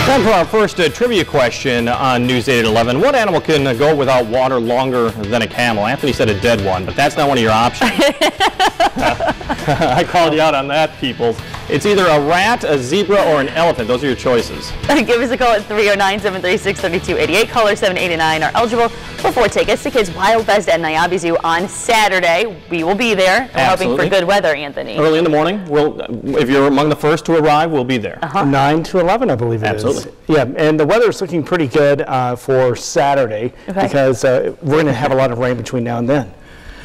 Time for our first trivia question on News 8 at 11. What animal can go without water longer than a camel? Anthony said a dead one, but that's not one of your options. I called you out on that, people. It's either a rat, a zebra, or an elephant. Those are your choices. Give us a call at 309-736-3288. Callers 7, 8, and 9 are eligible for 4 tickets to Kids Wild Fest at Niabi Zoo on Saturday. We will be there. We're hoping for good weather, Anthony. Early in the morning. If you're among the first to arrive, we'll be there. 9 to 11, I believe it is. Absolutely. Yeah, and the weather is looking pretty good for Saturday because we're going to have a lot of rain between now and then.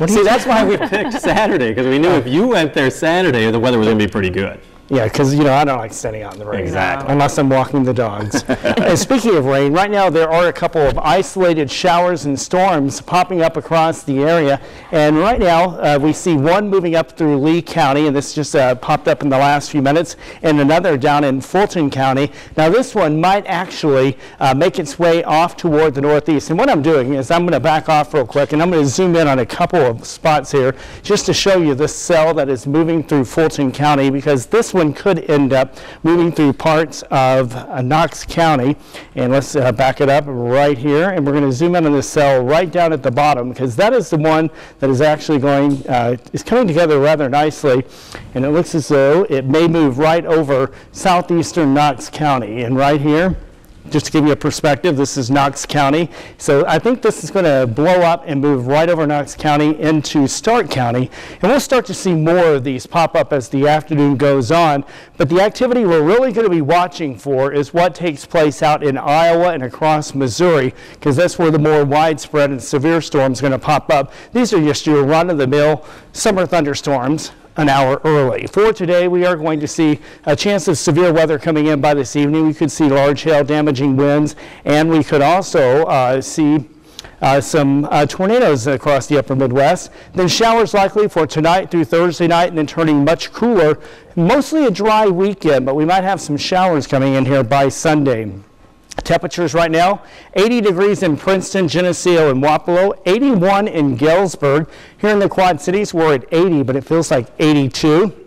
See, that's why we picked Saturday, because we knew if you went there Saturday, the weather was going to be pretty good. Yeah, because, you know, I don't like standing out in the rain. Exactly. Unless I'm walking the dogs. And speaking of rain, right now there are a couple of isolated showers and storms popping up across the area. And right now we see one moving up through Lee County, and this just popped up in the last few minutes, and another down in Fulton County. Now this one might actually make its way off toward the northeast. And what I'm doing is I'm going to back off real quick, and I'm going to zoom in on a couple of spots here just to show you this cell that is moving through Fulton County, because this one could end up moving through parts of Knox County. And let's back it up right here, and we're going to zoom in on this cell right down at the bottom, because that is the one that is actually is coming together rather nicely, and it looks as though it may move right over southeastern Knox County. And right here, just to give you a perspective, this is Knox County. So I think this is going to blow up and move right over Knox County into Stark County. And we'll start to see more of these pop up as the afternoon goes on. But the activity we're really going to be watching for is what takes place out in Iowa and across Missouri, because that's where the more widespread and severe storms are going to pop up. These are just your run-of-the-mill summer thunderstorms an hour early. For today, we are going to see a chance of severe weather coming in by this evening. We could see large hail damaging winds, and we could also see some tornadoes across the upper Midwest. Then showers likely for tonight through Thursday night, and then turning much cooler. Mostly a dry weekend, but we might have some showers coming in here by Sunday. Temperatures right now, 80 degrees in Princeton, Geneseo, and Wapello, 81 in Galesburg. Here in the Quad Cities, we're at 80, but it feels like 82.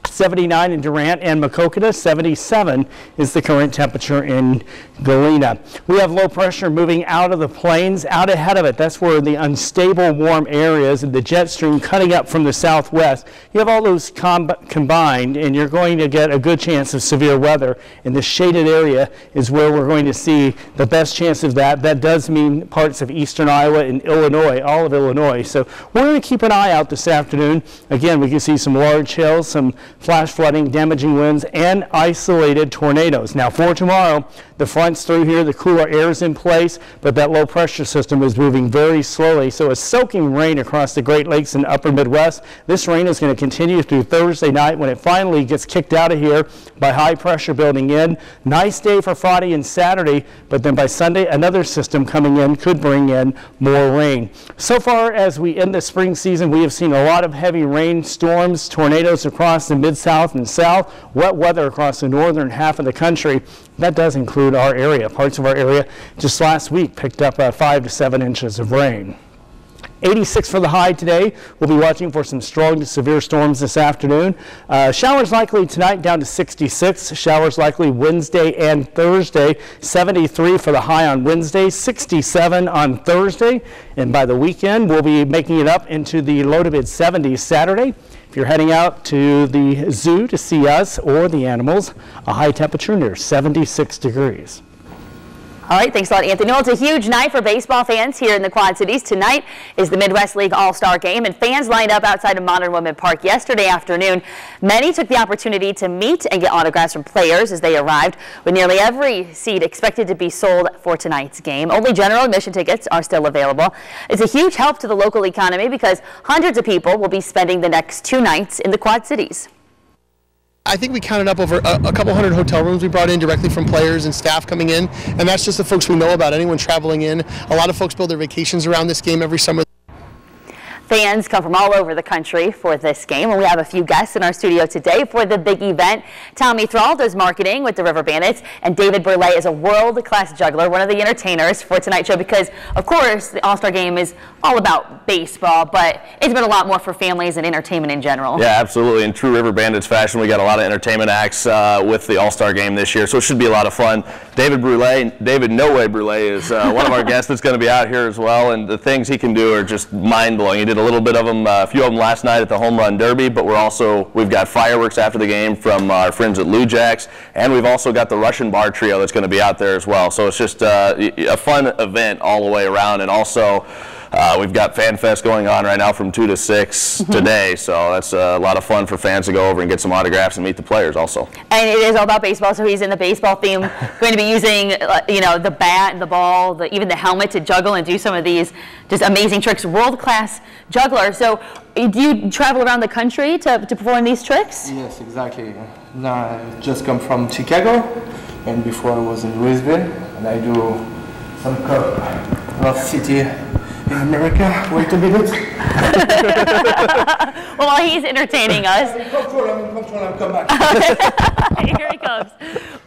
79 in Durant and Maquoketa, 77 is the current temperature in Galena. We have low pressure moving out of the plains, out ahead of it. That's where the unstable warm areas and the jet stream cutting up from the southwest. You have all those combined, and you're going to get a good chance of severe weather. And the shaded area is where we're going to see the best chance of that. That does mean parts of eastern Iowa and Illinois, all of Illinois. So we're going to keep an eye out this afternoon. Again, we can see some large hail, some flash flooding, damaging winds, and isolated tornadoes. Now for tomorrow, the front's through here, the cooler air is in place, but that low pressure system is moving very slowly. So it's soaking rain across the Great Lakes and upper Midwest. This rain is going to continue through Thursday night when it finally gets kicked out of here by high pressure building in. Nice day for Friday and Saturday, but then by Sunday, another system coming in could bring in more rain. So far as we end the spring season, we have seen a lot of heavy rain, storms, tornadoes across the Mid-South and South, wet weather across the northern half of the country. That does include our area. Parts of our area just last week picked up 5 to 7 inches of rain. 86 for the high today. We'll be watching for some strong to severe storms this afternoon. Showers likely tonight down to 66. Showers likely Wednesday and Thursday. 73 for the high on Wednesday, 67 on Thursday. And by the weekend, we'll be making it up into the low to mid 70s Saturday. If you're heading out to the zoo to see us or the animals, a high temperature near 76 degrees. All right, thanks a lot, Anthony. Well, it's a huge night for baseball fans here in the Quad Cities. Tonight is the Midwest League All-Star Game, and fans lined up outside of Modern Woodmen Park yesterday afternoon. Many took the opportunity to meet and get autographs from players as they arrived, with nearly every seat expected to be sold for tonight's game. Only general admission tickets are still available. It's a huge help to the local economy because hundreds of people will be spending the next 2 nights in the Quad Cities. I think we counted up over a couple hundred hotel rooms we brought in directly from players and staff coming in, and that's just the folks we know about. Anyone traveling in, a lot of folks build their vacations around this game every summer. Fans come from all over the country for this game, and we have a few guests in our studio today for the big event. Tommy Thrall does marketing with the River Bandits, and David Burley is a world-class juggler, one of the entertainers for tonight's show, because, of course, the All-Star Game is all about baseball, but it's been a lot more for families and entertainment in general. Yeah, absolutely. In true River Bandits fashion, we got a lot of entertainment acts with the All-Star Game this year, so it should be a lot of fun. David No Way Brule is one of our guests that's going to be out here as well, and the things he can do are just mind-blowing. He did a little bit of them, a few of them last night at the Home Run Derby, but we've got fireworks after the game from our friends at Lou Jack's, and we've also got the Russian Bar Trio that's going to be out there as well. So it's just a fun event all the way around, and also we've got Fan Fest going on right now from 2 to 6 today, so that's a lot of fun for fans to go over and get some autographs and meet the players also. And it is all about baseball, so he's in the baseball theme, going to be using the bat and the ball, even the helmet to juggle and do some of these just amazing tricks. World-class juggler. So do you travel around the country to perform these tricks? Yes, exactly. Now I just come from Chicago, and before I was in Louisville, and I do some rough city in America. Wait a minute. Well, while he's entertaining us. I'm in control, I'm come back. Here he comes.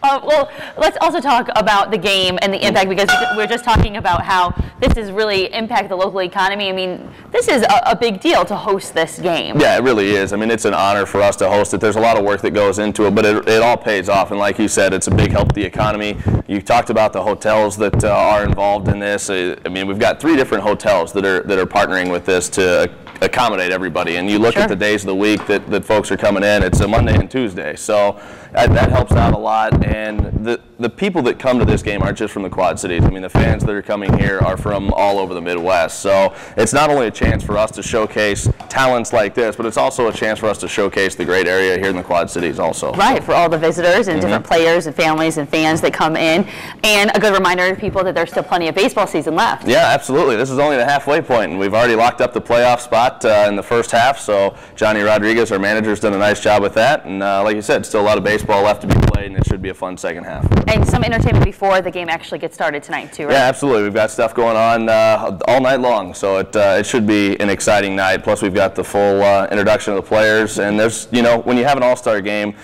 Well, let's also talk about the game and the impact, because we're just talking about how this has really impacted the local economy. I mean, this is a big deal to host this game. Yeah, it really is. I mean, it's an honor for us to host it. There's a lot of work that goes into it, but it all pays off. And like you said, it's a big help to the economy. You talked about the hotels that are involved in this. I mean, we've got 3 different hotels that are partnering with this to accommodate everybody. And you look at the days of the week that folks are coming in, it's a Monday and Tuesday. So that helps out a lot. And the people that come to this game aren't just from the Quad Cities. I mean, the fans that are coming here are from all over the Midwest. So it's not only a chance for us to showcase talents like this, but it's also a chance for us to showcase the great area here in the Quad Cities also. Right, for all the visitors and different players and families and fans that come in. And a good reminder to people that there's still plenty of baseball season left. Yeah, absolutely. This is only the halfway point, and we've already locked up the playoff spot in the first half. So Johnny Rodriguez, our manager, has done a nice job with that. And like you said, still a lot of baseball left to be played, and it should be a fun second half. And some entertainment before the game actually gets started tonight too, right? Yeah, absolutely. We've got stuff going on all night long, so it should be an exciting night. Plus, we've got the full introduction of the players, and there's, when you have an all-star game,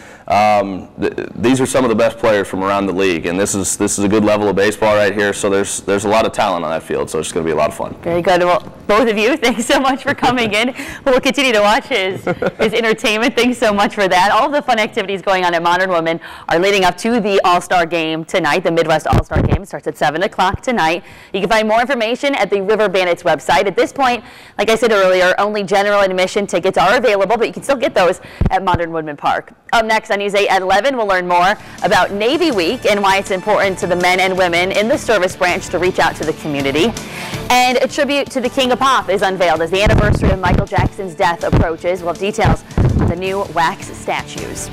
these are some of the best players from around the league, and this is a good level of baseball right here. So there's a lot of talent on that field, so it's going to be a lot of fun. Very good. Well, both of you, thanks so much for coming in. We'll continue to watch his entertainment. Thanks so much for that. All of the fun activities going on at Modern Women are leading up to the All-Star Game tonight. The Midwest All-Star Game starts at 7 o'clock tonight. You can find more information at the River Bandits website. At this point, like I said earlier, only general admission tickets are available, but you can still get those at Modern Woodman Park. Up next on News 8 at 11, we'll learn more about Navy Week and why it's important to the men and women in the service branch to reach out to the community. And a tribute to the King of Pop is unveiled as the anniversary of Michael Jackson's death approaches. We'll have details on the new wax statues.